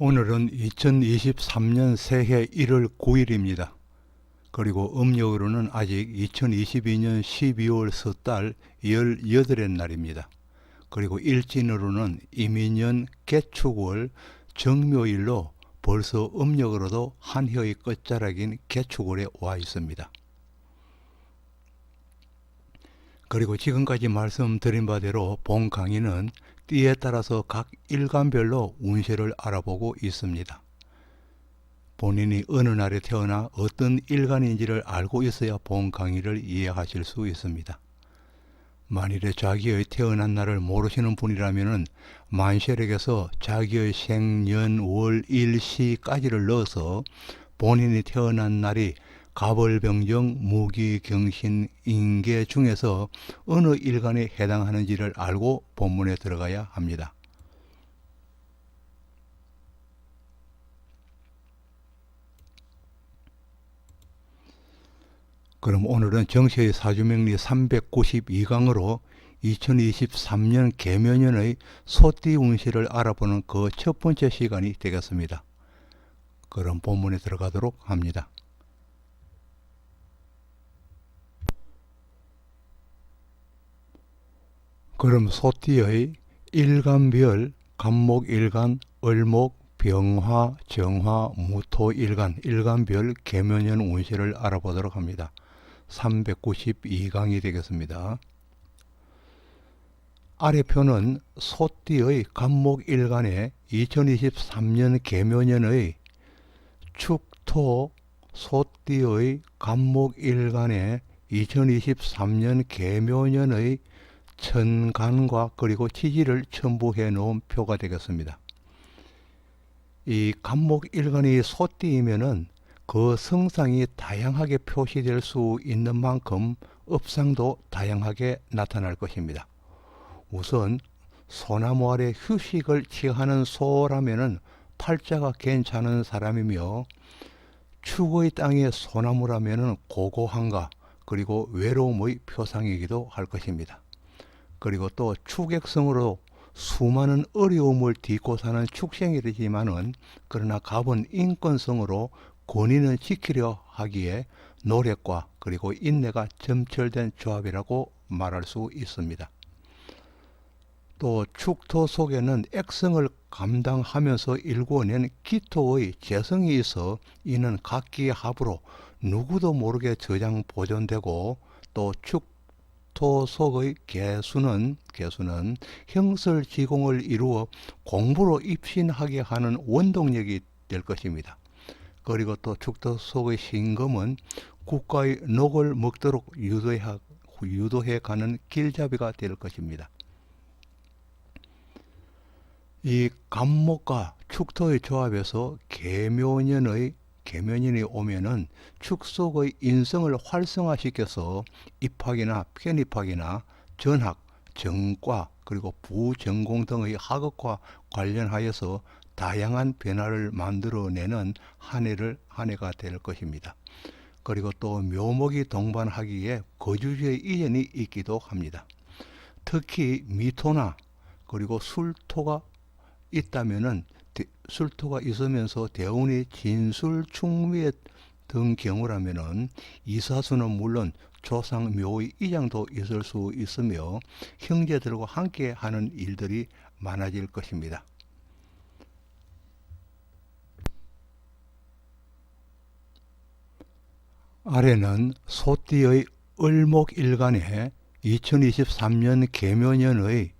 오늘은 2023년 새해 1월 9일입니다. 그리고 음력으로는 아직 2022년 12월 섣달 18의 날입니다. 그리고 일진으로는 이민년 개축월 정묘일로 벌써 음력으로도 한 해의 끝자락인 개축월에 와 있습니다. 그리고 지금까지 말씀드린 바대로 본 강의는 띠에 따라서 각 일간별로 운세를 알아보고 있습니다. 본인이 어느 날에 태어나 어떤 일간인지를 알고 있어야 본 강의를 이해하실 수 있습니다. 만일에 자기의 태어난 날을 모르시는 분이라면 만세력에서 자기의 생년, 월, 일, 시까지를 넣어서 본인이 태어난 날이 갑월병정, 무기, 경신, 인계 중에서 어느 일간에 해당하는지를 알고 본문에 들어가야 합니다. 그럼 오늘은 정시의 사주명리 392강으로 2023년 개묘년의 소띠 운세를 알아보는 그 첫 번째 시간이 되겠습니다. 그럼 본문에 들어가도록 합니다. 그럼 소띠의 일간별, 간목일간, 을목, 병화, 정화, 무토일간, 일간별 개묘년 운세를 알아보도록 합니다. 392강이 되겠습니다. 아래표는 소띠의 간목일간에 2023년 개묘년의 축토, 소띠의 간목일간에 2023년 개묘년의 천간과 그리고 지지를 첨부해 놓은 표가 되겠습니다. 이 간목일간이 소띠이면은 그 성상이 다양하게 표시될 수 있는 만큼 업상도 다양하게 나타날 것입니다. 우선 소나무 아래 휴식을 취하는 소라면은 팔자가 괜찮은 사람이며, 축의 땅의 소나무라면은 고고함과 그리고 외로움의 표상이기도 할 것입니다. 그리고 또 축액성으로 수많은 어려움을 딛고 사는 축생이지만은, 그러나 갑은 인권성으로 권위는 지키려 하기에 노력과 그리고 인내가 점철된 조합이라고 말할 수 있습니다. 또 축토 속에는 액성을 감당하면서 일궈낸 기토의 재성이 있어 이는 각기의 합으로 누구도 모르게 저장 보존되고, 또 축토 속의 개수는 형설지공을 이루어 공부로 입신하게 하는 원동력이 될 것입니다. 그리고 또 축토 속의 신금은 국가의 녹을 먹도록 유도해 가는 길잡이가 될 것입니다. 이 간목과 축토의 조합에서 개묘년이 오면은 축 속의 인성을 활성화시켜서 입학이나 편입학이나 전학, 정과 그리고 부전공 등의 학업과 관련하여서 다양한 변화를 만들어내는 한 해가 될 것입니다. 그리고 또 묘목이 동반하기에 거주지의 이전이 있기도 합니다. 특히 미토나 그리고 술토가 있다면은 술토가 있으면서 대운이 진술충미 등 경우라면은 이사수는 물론 조상 묘의 이장도 있을 수 있으며 형제들과 함께 하는 일들이 많아질 것입니다. 아래는 소띠의 을목일간에 2023년 개묘년의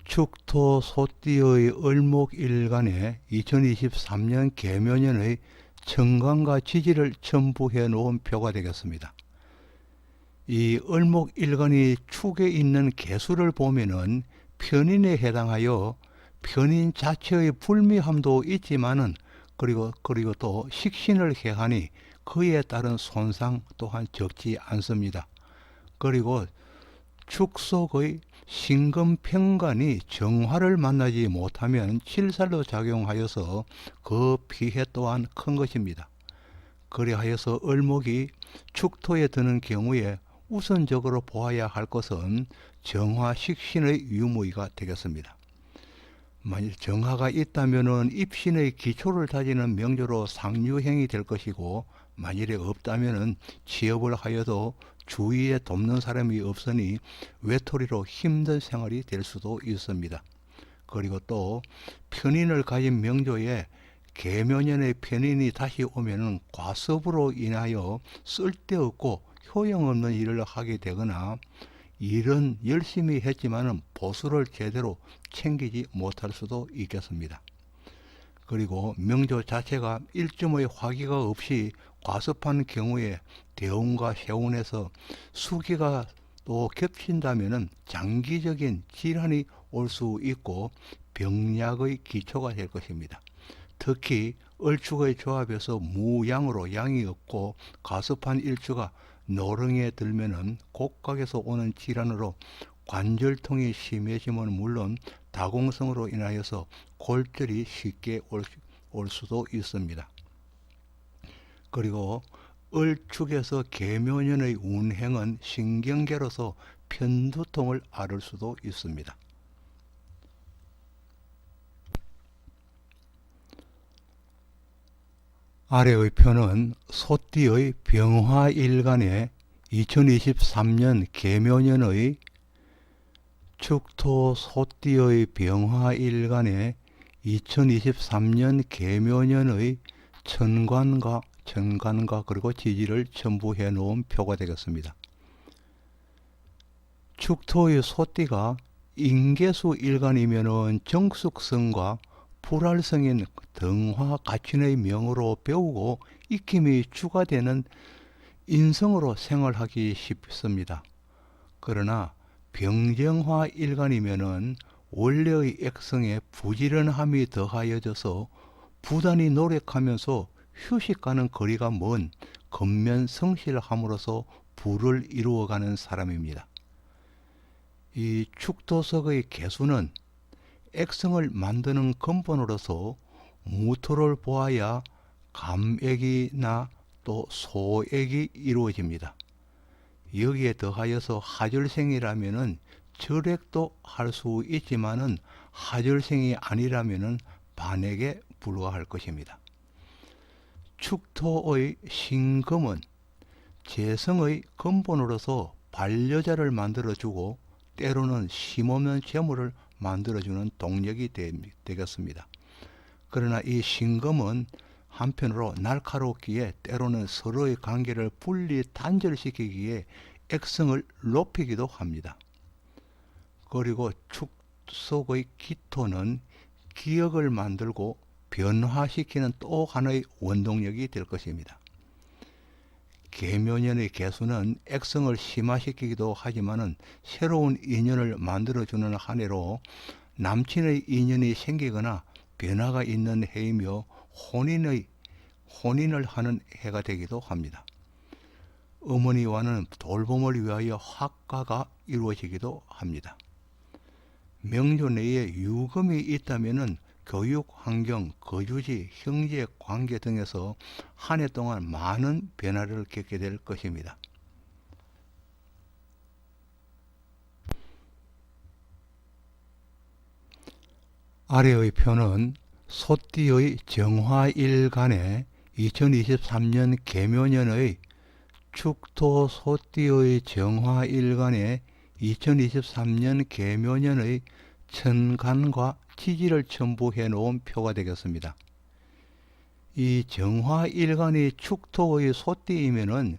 축토 소띠의 을목일간에 2023년 개묘년의 천간과 지지를 첨부해 놓은 표가 되겠습니다. 이 을목일간이 축에 있는 개수를 보면은 편인에 해당하여 편인 자체의 불미함도 있지만은 그리고 또 식신을 해하니 그에 따른 손상 또한 적지 않습니다. 그리고 축 속의 신금평간이 정화를 만나지 못하면 칠살로 작용하여서 그 피해 또한 큰 것입니다. 그리하여서 을목이 축토에 드는 경우에 우선적으로 보아야 할 것은 정화식신의 유무의가 되겠습니다. 만일 정화가 있다면은 입신의 기초를 다지는 명조로 상류행이 될 것이고, 만일에 없다면은 취업을 하여도 주위에 돕는 사람이 없으니 외톨이로 힘든 생활이 될 수도 있습니다. 그리고 또 편인을 가진 명조에 계묘년의 편인이 다시 오면은 과습으로 인하여 쓸데없고 효용없는 일을 하게 되거나, 일은 열심히 했지만은 보수를 제대로 챙기지 못할 수도 있겠습니다. 그리고 명조 자체가 일점의 화기가 없이 과습한 경우에 대운과 해운에서 수기가 또 겹친다면은 장기적인 질환이 올 수 있고 병약의 기초가 될 것입니다. 특히 을축의 조합에서 무양으로 양이 없고 과습한 일주가 노릉에 들면은 곡각에서 오는 질환으로 관절통이 심해지면 물론 다공성으로 인하여서 골절이 쉽게 올 수도 있습니다. 그리고 을축에서 계묘년의 운행은 신경계로서 편두통을 앓을 수도 있습니다. 아래의 표는 소띠의 병화일간에 2023년 계묘년의 축토 소띠의 병화일간에 2023년 계묘년의 천간과 그리고 지지를 첨부해 놓은 표가 되겠습니다. 축토의 소띠가 인계수 일간이면은 정숙성과 불활성인 등화 가친의 명으로 배우고 익힘이 주가 되는 인성으로 생활하기 쉽습니다. 그러나 병정화 일간이면은 원래의 액성에 부지런함이 더하여져서 부단히 노력하면서 휴식과는 거리가 먼 겉면 성실함으로써 부를 이루어가는 사람입니다. 이 축토석의 개수는 액성을 만드는 근본으로서 무토를 보아야 감액이나 또 소액이 이루어집니다. 여기에 더하여서 하절생이라면은 절액도 할 수 있지만은 하절생이 아니라면은 반액에 불과할 것입니다. 축토의 신금은 재성의 근본으로서 반려자를 만들어주고 때로는 힘없는 재물을 만들어주는 동력이 되겠습니다. 그러나 이 신금은 한편으로 날카롭기에 때로는 서로의 관계를 분리 단절시키기에 액성을 높이기도 합니다. 그리고 축속의 기토는 기억을 만들고 변화시키는 또 하나의 원동력이 될 것입니다. 계묘년의 개수는 액성을 심화시키기도 하지만은 새로운 인연을 만들어주는 한 해로 남친의 인연이 생기거나 변화가 있는 해이며 혼인을 하는 해가 되기도 합니다. 어머니와는 돌봄을 위하여 학가가 이루어지기도 합니다. 명조 내에 유금이 있다면은 교육 환경, 거주지, 형제 관계 등에서 한 해 동안 많은 변화를 겪게 될 것입니다. 아래의 표는 소띠의 정화일간에 2023년 계묘년의 축토 소띠의 정화일간에 2023년 계묘년의 천간과 지지를 첨부해 놓은 표가 되겠습니다. 이 정화일간이 축토의 소띠이면은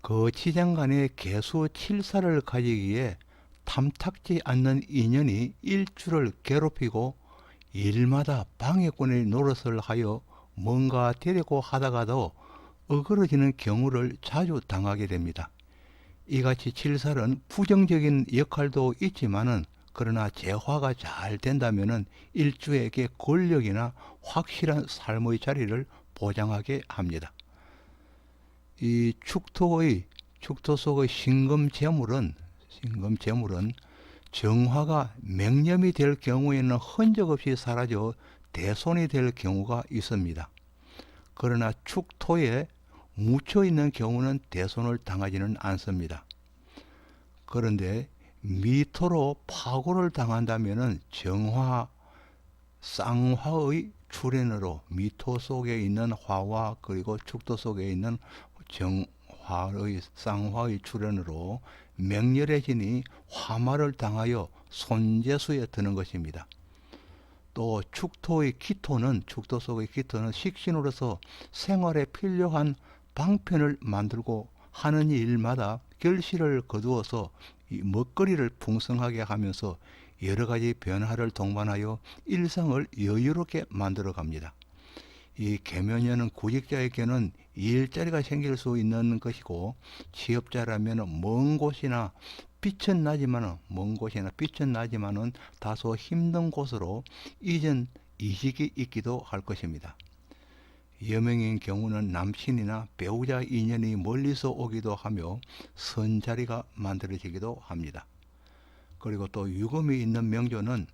그 지장간에 개수 7사를 가지기에 탐탁지 않는 인연이 일주를 괴롭히고 일마다 방해꾼의 노릇을 하여 뭔가 되려고 하다가도 어그러지는 경우를 자주 당하게 됩니다. 이같이 칠살은 부정적인 역할도 있지만은 그러나 재화가 잘 된다면은 일주에게 권력이나 확실한 삶의 자리를 보장하게 합니다. 이 축토 속의 신금재물은 정화가 맹념이 될 경우에는 흔적 없이 사라져 대손이 될 경우가 있습니다. 그러나 축토에 묻혀 있는 경우는 대손을 당하지는 않습니다. 그런데 미토로 파고를 당한다면은 정화 쌍화의 출현으로 미토 속에 있는 화와 그리고 축토 속에 있는 정화의 쌍화의 출현으로 맹렬의 진이 화마를 당하여 손재수에 드는 것입니다. 또 축토의 기토는 축토 속의 기토는 식신으로서 생활에 필요한 방편을 만들고 하는 일마다 결실을 거두어서 이 먹거리를 풍성하게 하면서 여러 가지 변화를 동반하여 일상을 여유롭게 만들어 갑니다. 이 계면년은 구직자에게는 일자리가 생길 수 있는 것이고 취업자라면 먼 곳이나 빛은 나지만은 다소 힘든 곳으로 이직이 있기도 할 것입니다. 여명인 경우는 남친이나 배우자 인연이 멀리서 오기도 하며 선자리가 만들어지기도 합니다. 그리고 또 유금이 있는 명조는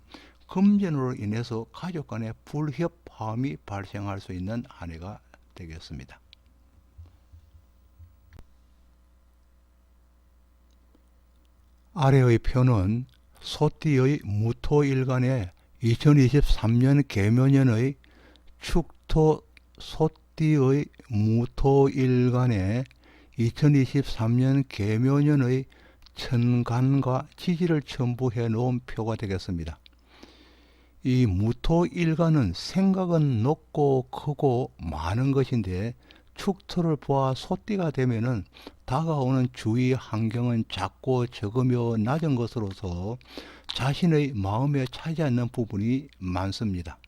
금전으로 인해서 가족 간의 불협화음이 발생할 수 있는 한 해가 되겠습니다. 아래의 표는 소띠의 무토일간의 2023년 계묘년의 축토 소띠의 무토일간의 2023년 계묘년의 천간과 지지를 첨부해 놓은 표가 되겠습니다. 이 무토일간은 생각은 높고 크고 많은 것인데 축토를 보아 소띠가 되면은 다가오는 주위 환경은 작고 적으며 낮은 것으로서 자신의 마음에 차지 않는 부분이 많습니다.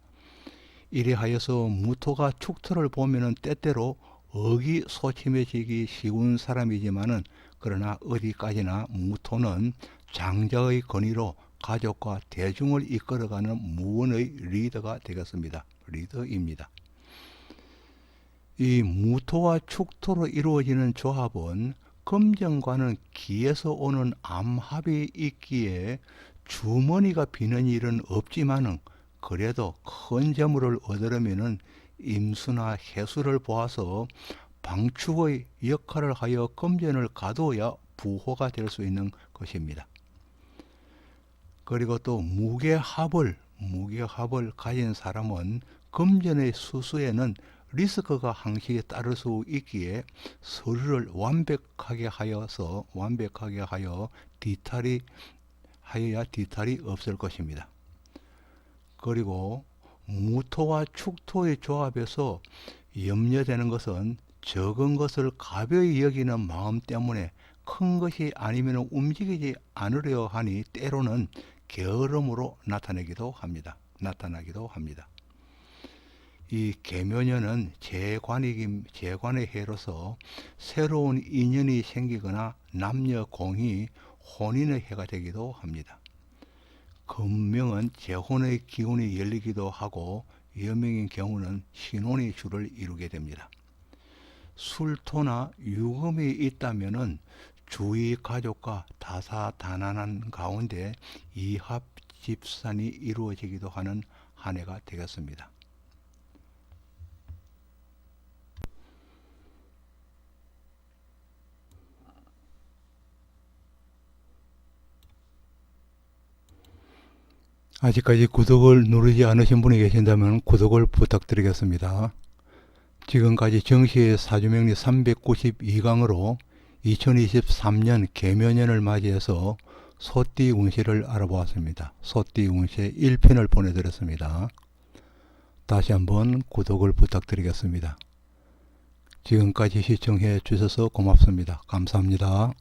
이래하여서 무토가 축토를 보면은 때때로 의기소침해지기 쉬운 사람이지만은 그러나 어디까지나 무토는 장자의 권위로 가족과 대중을 이끌어가는 무언의 리더가 되겠습니다. 리더입니다. 이 무토와 축토로 이루어지는 조합은 금전과는 기에서 오는 암합이 있기에 주머니가 비는 일은 없지만은 그래도 큰 재물을 얻으려면은 임수나 해수를 보아서 방축의 역할을 하여 금전을 가두어야 부호가 될 수 있는 것입니다. 그리고 또 무게합을 가진 사람은 금전의 수수에는 리스크가 항시 따를 수 있기에 서류를 완벽하게 하여 디탈이 없을 것입니다. 그리고 무토와 축토의 조합에서 염려되는 것은 적은 것을 가벼이 여기는 마음 때문에 큰 것이 아니면 움직이지 않으려 하니 때로는 게으름으로 나타나기도 합니다. 이 계묘년은 재관의 해로서 새로운 인연이 생기거나 남녀 공이 혼인의 해가 되기도 합니다. 금명은 재혼의 기운이 열리기도 하고 여명인 경우는 신혼의 주를 이루게 됩니다. 술토나 유금이 있다면은 주위 가족과 다사다난한 가운데 이합 집산이 이루어지기도 하는 한 해가 되겠습니다. 아직까지 구독을 누르지 않으신 분이 계신다면 구독을 부탁드리겠습니다. 지금까지 정시의 사주명리 392강으로 2023년 계묘년을 맞이해서 소띠 운세를 알아보았습니다. 소띠 운세 1편을 보내드렸습니다. 다시 한번 구독을 부탁드리겠습니다. 지금까지 시청해 주셔서 고맙습니다. 감사합니다.